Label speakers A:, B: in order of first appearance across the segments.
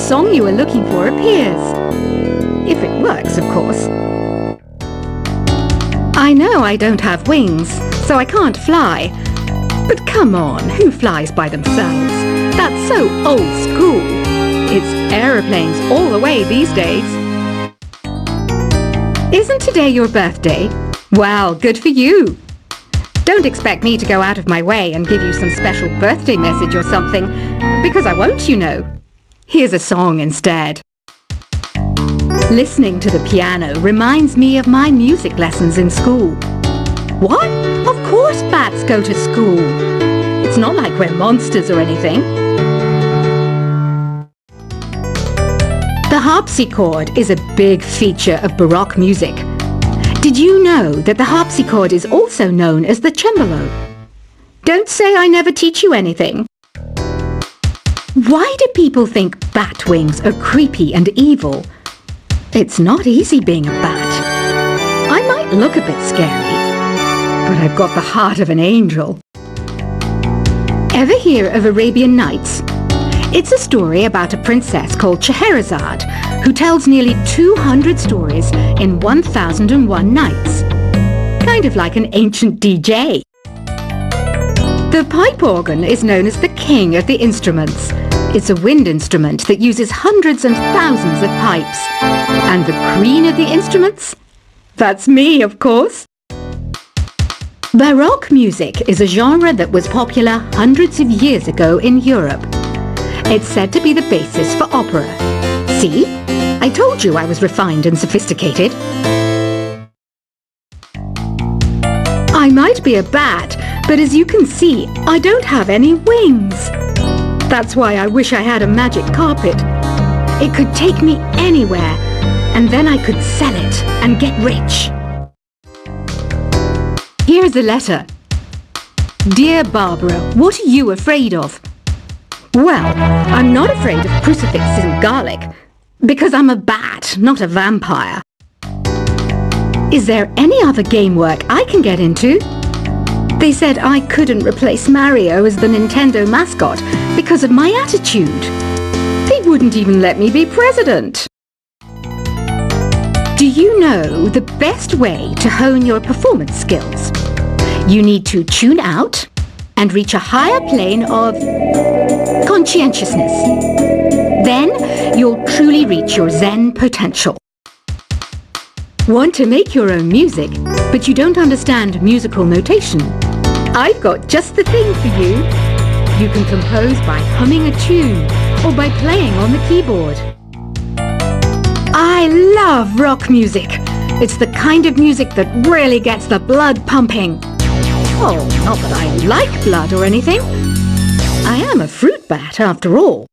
A: song you are looking for appears. If it works, of course. I know I don't have wings, so I can't fly. But come on, who flies by themselves? That's so old school. It's aeroplanes all the way these days. Isn't today your birthday? Well, good for you. Don't expect me to go out of my way and give you some special birthday message or something, because I won't, you know. Here's a song instead. Listening to the piano reminds me of my music lessons in school. What? Of course bats go to school. It's not like we're monsters or anything. The harpsichord is a big feature of Baroque music. Did you know that the harpsichord is also known as the cembalo? Don't say I never teach you anything. Why do people think bat wings are creepy and evil? It's not easy being a bat. I might look a bit scary, but I've got the heart of an angel. Ever hear of Arabian Nights? It's a story about a princess called Scheherazade who tells nearly 200 stories in 1001 nights. Kind of like an ancient DJ. The pipe organ is known as the king of the instruments. It's a wind instrument that uses hundreds and thousands of pipes. And the queen of the instruments? That's me, of course. Baroque music is a genre that was popular hundreds of years ago in Europe. It's said to be the basis for opera. See? I told you I was refined and sophisticated. I might be a bat, but as you can see, I don't have any wings. That's why I wish I had a magic carpet. It could take me anywhere, and then I could sell it and get rich. Here's a letter. Dear Barbara, what are you afraid of? Well, I'm not afraid of crucifixes and garlic, because I'm a bat, not a vampire. Is there any other game work I can get into? They said I couldn't replace Mario as the Nintendo mascot because of my attitude. They wouldn't even let me be president. Do you know the best way to hone your performance skills? You need to tune out and reach a higher plane of conscientiousness. Then you'll truly reach your Zen potential. Want to make your own music, but you don't understand musical notation? I've got just the thing for you. You can compose by humming a tune or by playing on the keyboard. I love rock music. It's the kind of music that really gets the blood pumping. Oh, not that I like blood or anything. I am a fruit bat after all.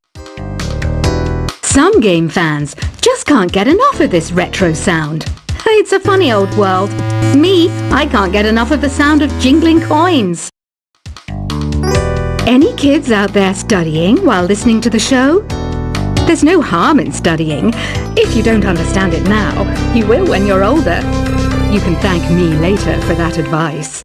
A: Some game fans just can't get enough of this retro sound. It's a funny old world. Me, I can't get enough of the sound of jingling coins. Any kids out there studying while listening to the show? There's no harm in studying. If you don't understand it now, you will when you're older. You can thank me later for that advice.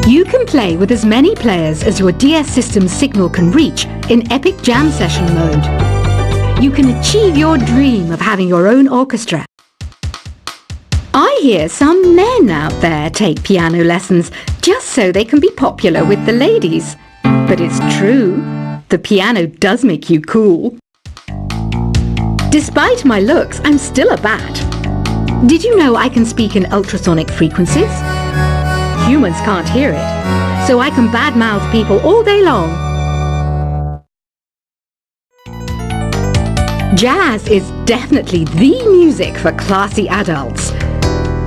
A: You can play with as many players as your DS system's signal can reach in Epic Jam Session mode. You can achieve your dream of having your own orchestra. I hear some men out there take piano lessons just so they can be popular with the ladies. But it's true, the piano does make you cool. Despite my looks, I'm still a bat. Did you know I can speak in ultrasonic frequencies? Humans can't hear it, so I can badmouth people all day long. Jazz is definitely the music for classy adults.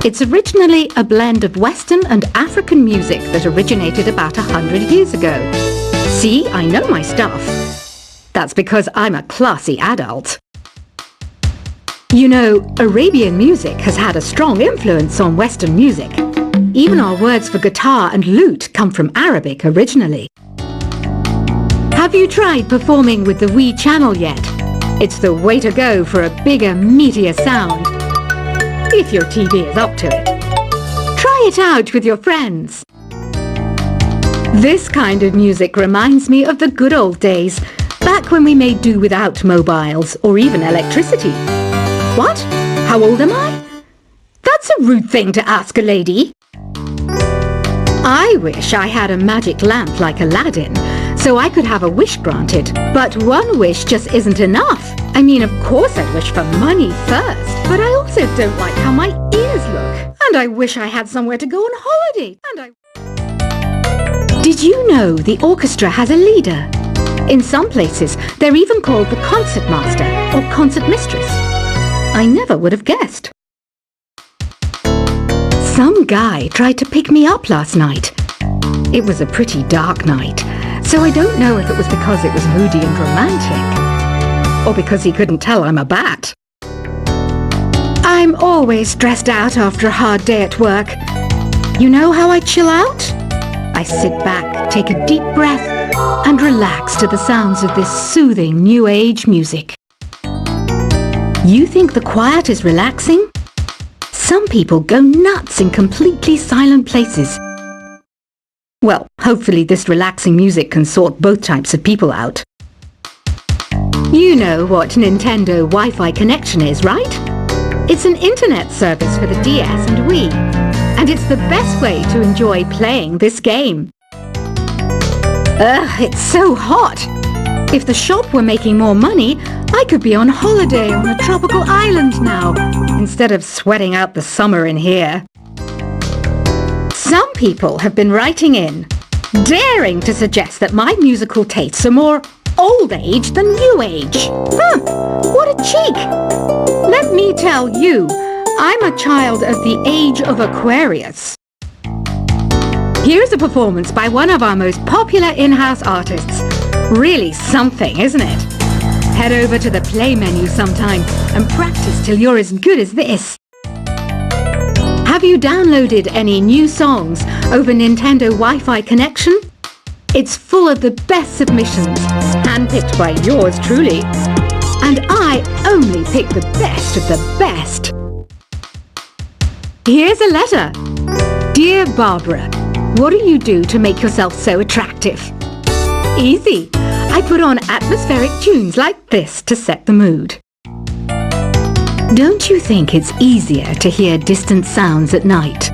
A: It's originally a blend of Western and African music that originated about 100 years ago. See, I know my stuff. That's because I'm a classy adult. You know, Arabian music has had a strong influence on Western music. Even our words for guitar and lute come from Arabic originally. Have you tried performing with the Wii channel yet? It's the way to go for a bigger, meatier sound. If your TV is up to it. Try it out with your friends. This kind of music reminds me of the good old days, back back when we made do without mobiles or even electricity. What? How old am I? That's a rude thing to ask a lady. I wish I had a magic lamp like Aladdin, so I could have a wish granted. But one wish just isn't enough. I mean, of course I'd wish for money first, but I also don't like how my ears look. And I wish I had somewhere to go on holiday. Did you know the orchestra has a leader? In some places, they're even called the concert master or concert mistress. I never would have guessed. Some guy tried to pick me up last night. It was a pretty dark night, so I don't know if it was because it was moody and romantic, or because he couldn't tell I'm a bat. I'm always stressed out after a hard day at work. You know how I chill out? I sit back, take a deep breath, and relax to the sounds of this soothing new age music. You think the quiet is relaxing? Some people go nuts in completely silent places. Well, hopefully this relaxing music can sort both types of people out. You know what Nintendo Wi-Fi connection is, right? It's an internet service for the DS and Wii, and it's the best way to enjoy playing this game. Ugh, it's so hot! If the shop were making more money, I could be on holiday on a tropical island now, instead of sweating out the summer in here. Some people have been writing in, daring to suggest that my musical tastes are more old age than new age. What a cheek! Let me tell you, I'm a child of the age of Aquarius. Here's a performance by one of our most popular in-house artists. Really something, isn't it? Head over to the play menu sometime and practice till you're as good as this. Have you downloaded any new songs over Nintendo Wi-Fi connection? It's full of the best submissions, handpicked by yours truly. And I only pick the best of the best. Here's a letter. Dear Barbara, what do you do to make yourself so attractive? Easy. I put on atmospheric tunes like this to set the mood. Don't you think it's easier to hear distant sounds at night?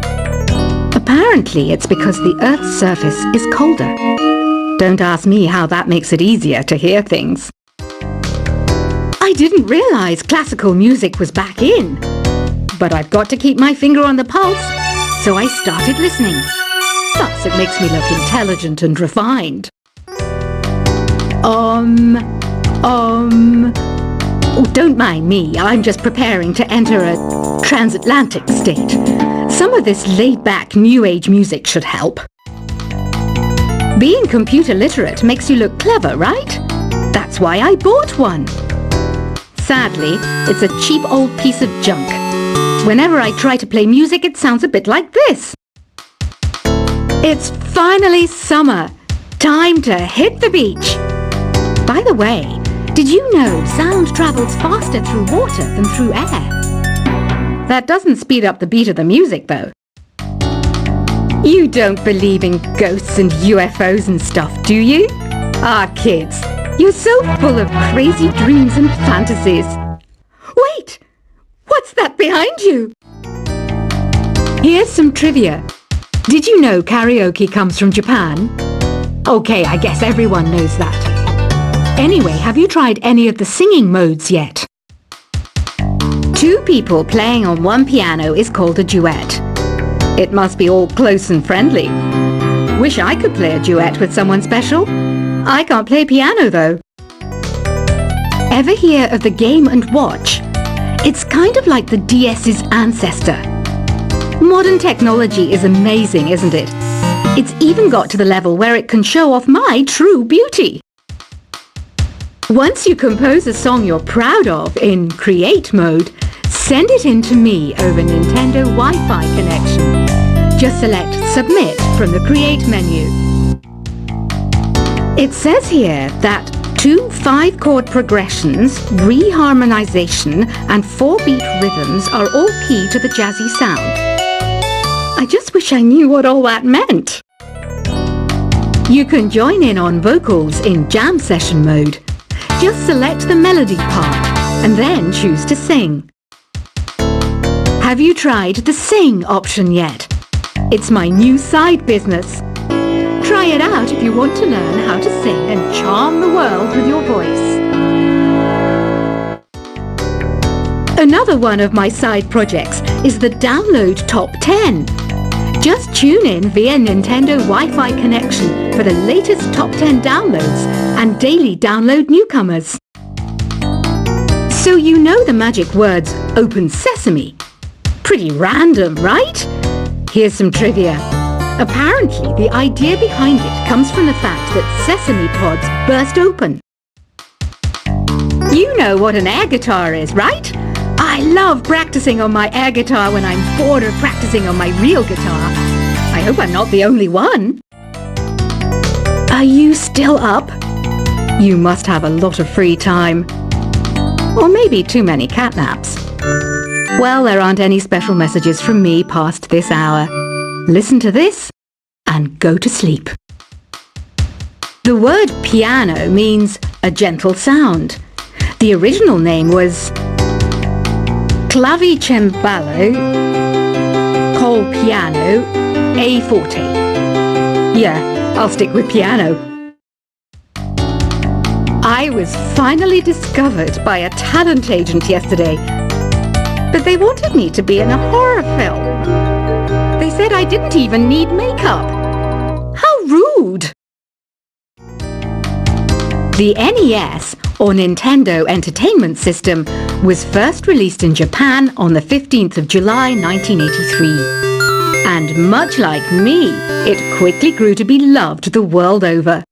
A: Apparently it's because the Earth's surface is colder. Don't ask me how that makes it easier to hear things. I didn't realize classical music was back in. But I've got to keep my finger on the pulse, so I started listening. Plus, it makes me look intelligent and refined. Oh, don't mind me. I'm just preparing to enter a transatlantic state. Some of this laid-back new age music should help. Being computer literate makes you look clever, right? That's why I bought one. Sadly, it's a cheap old piece of junk. Whenever I try to play music, it sounds a bit like this. It's finally summer. Time to hit the beach. By the way, did you know sound travels faster through water than through air? That doesn't speed up the beat of the music, though. You don't believe in ghosts and UFOs and stuff, do you? Ah, kids, you're so full of crazy dreams and fantasies. Wait! What's that behind you? Here's some trivia. Did you know karaoke comes from Japan? Okay, I guess everyone knows that. Anyway, have you tried any of the singing modes yet? Two people playing on one piano is called a duet. It must be all close and friendly. Wish I could play a duet with someone special. I can't play piano though. Ever hear of the Game & Watch? It's kind of like the DS's ancestor. Modern technology is amazing, isn't it? It's even got to the level where it can show off my true beauty. Once you compose a song you're proud of in Create mode, send it in to me over Nintendo Wi-Fi connection. Just select Submit from the Create menu. It says here that 2 5-chord progressions, reharmonization, and 4-beat rhythms are all key to the jazzy sound. I just wish I knew what all that meant. You can join in on vocals in jam session mode. Just select the melody part and then choose to sing. Have you tried the Sing option yet? It's my new side business. Try it out if you want to learn how to sing and charm the world with your voice. Another one of my side projects is the Download Top 10. Just tune in via Nintendo Wi-Fi connection for the latest Top 10 downloads and daily download newcomers. So you know the magic words Open Sesame. Pretty random, right? Here's some trivia. Apparently, the idea behind it comes from the fact that sesame pods burst open. You know what an air guitar is, right? I love practicing on my air guitar when I'm bored of practicing on my real guitar. I hope I'm not the only one. Are you still up? You must have a lot of free time. Or maybe too many catnaps. Well, there aren't any special messages from me past this hour. Listen to this and go to sleep. The word piano means a gentle sound. The original name was Clavicembalo col piano a forte. Yeah, I'll stick with piano. I was finally discovered by a talent agent yesterday, but they wanted me to be in a horror film. They said I didn't even need makeup. How rude! The NES, or Nintendo Entertainment System, was first released in Japan on the 15th of July 1983. And much like me, it quickly grew to be loved the world over.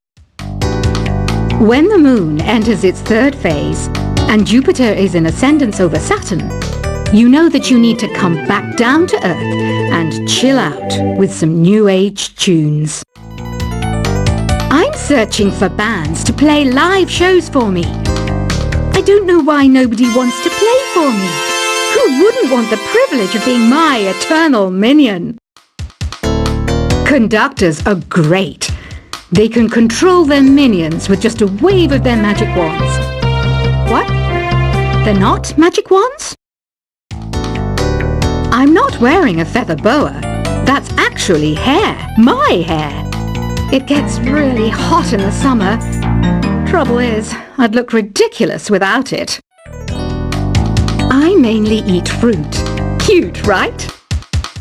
A: When the Moon enters its third phase, and Jupiter is in ascendance over Saturn, you know that you need to come back down to Earth and chill out with some New Age tunes. I'm searching for bands to play live shows for me. I don't know why nobody wants to play for me. Who wouldn't want the privilege of being my eternal minion? Conductors are great. They can control their minions with just a wave of their magic wands. What? They're not magic wands? I'm not wearing a feather boa. That's actually hair. My hair. It gets really hot in the summer. Trouble is, I'd look ridiculous without it. I mainly eat fruit. Cute, right?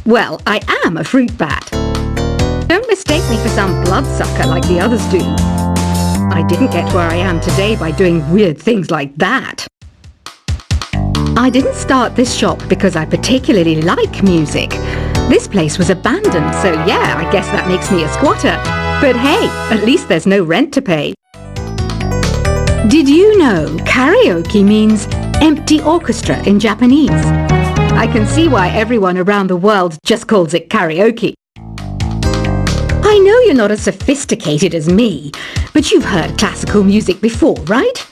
A: Well, I am a fruit bat. Don't mistake me for some bloodsucker like the others do. I didn't get where I am today by doing weird things like that. I didn't start this shop because I particularly like music. This place was abandoned, so yeah, I guess that makes me a squatter. But hey, at least there's no rent to pay. Did you know karaoke means empty orchestra in Japanese? I can see why everyone around the world just calls it karaoke. I know you're not as sophisticated as me, but you've heard classical music before, right?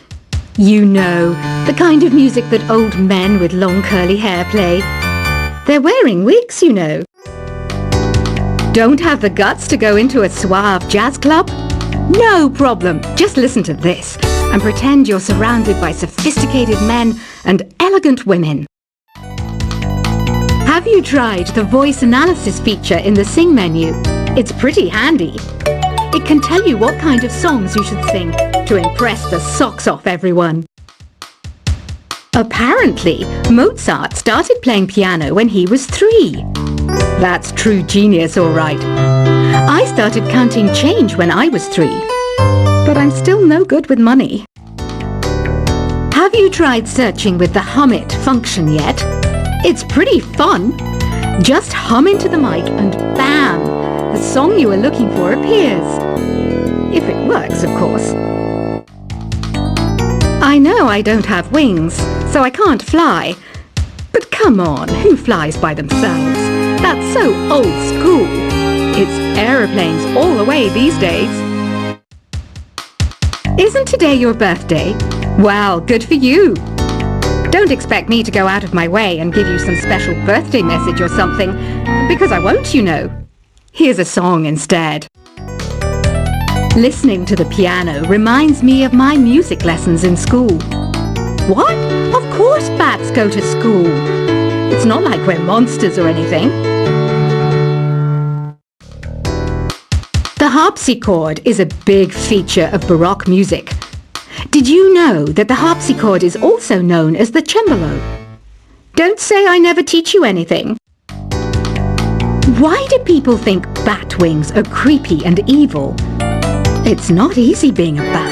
A: You know, the kind of music that old men with long curly hair play. They're wearing wigs, you know. Don't have the guts to go into a suave jazz club? No problem. Just listen to this and pretend you're surrounded by sophisticated men and elegant women. Have you tried the voice analysis feature in the Sing menu? It's pretty handy. It can tell you what kind of songs you should sing to impress the socks off everyone. Apparently, Mozart started playing piano when he was 3. That's true genius, all right. I started counting change when I was 3, but I'm still no good with money. Have you tried searching with the Hum It function yet? It's pretty fun. Just hum into the mic and bam! The song you are looking for appears. If it works, of course. I know I don't have wings, so I can't fly. But come on, who flies by themselves? That's so old school. It's aeroplanes all the way these days. Isn't today your birthday? Well, good for you. Don't expect me to go out of my way and give you some special birthday message or something, because I won't, you know. Here's a song instead. Listening to the piano reminds me of my music lessons in school. What? Of course bats go to school. It's not like we're monsters or anything. The harpsichord is a big feature of Baroque music. Did you know that the harpsichord is also known as the cembalo? Don't say I never teach you anything. Why do people think bat wings are creepy and evil? It's not easy being a bat.